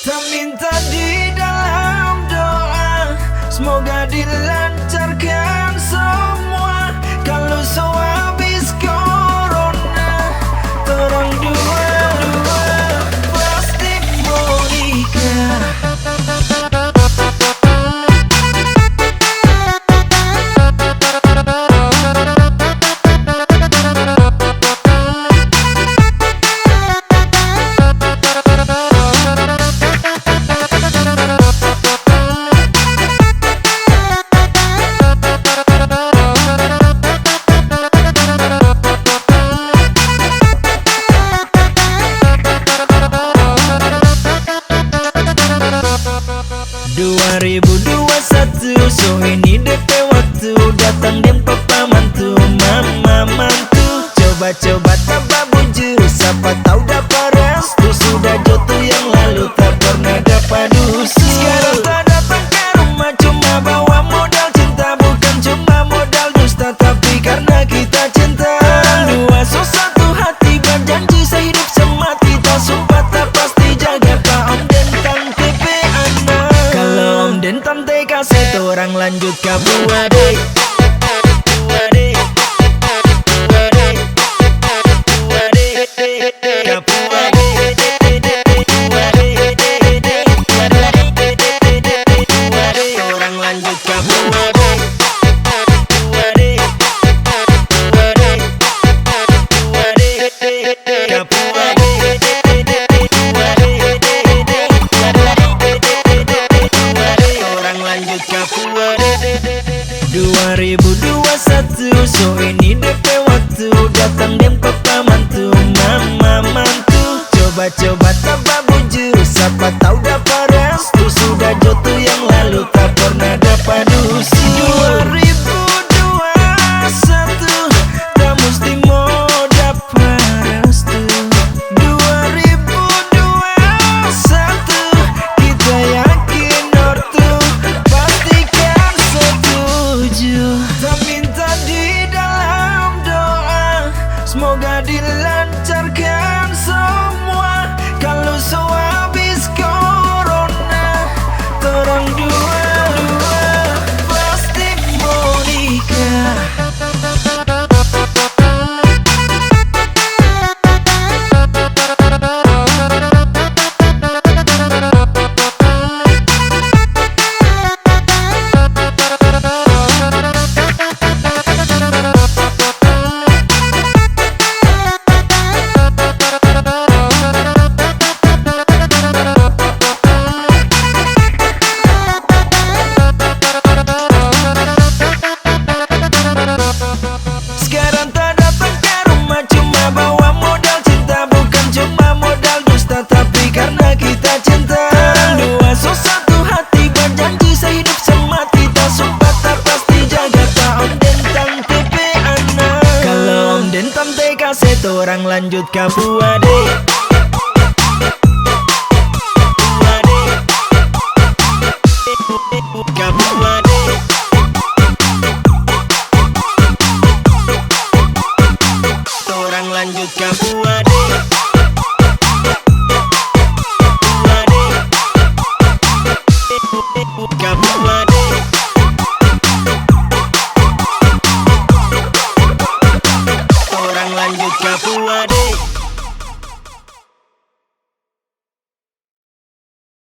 Tak minta di dalam doa, semoga dilancarkan semua. Kalau so habis corona, terang dua-dua pasti mau nikah. Satu, so ini DP waktu datang dan papa mantu, mama mantu. Coba-coba tabak buju, siapa tahu dapat restu. Sudah jatuh yang lalu tak pernah dapat dusu. Sekarang tak datang ke rumah cuma bawa modal cinta, bukan cuma modal dusta tapi karena kita cinta. Dua so satu hati berjanji sehidup semati, tak sumpah tak pasti jaga Pak Om dan Tante P anak. Kalau Om dan Tante kasih orang lanjut ke buade. So ini DP waktu datang dan papa mantu, mama mantu. Coba-coba tabak buju, siapa tahu dapat restu. Sudah jatuh yang lalu tak pernah dapat dusu. 2021 tak mesti mau dapat restu. 2021 kita yakin ortu pastikan setuju. Tak minta di dalam doa, semoga dilancarkan semua. Kalau so habis corona, terang dua-dua pasti mau nikah. Kasih orang lanjut ke buade.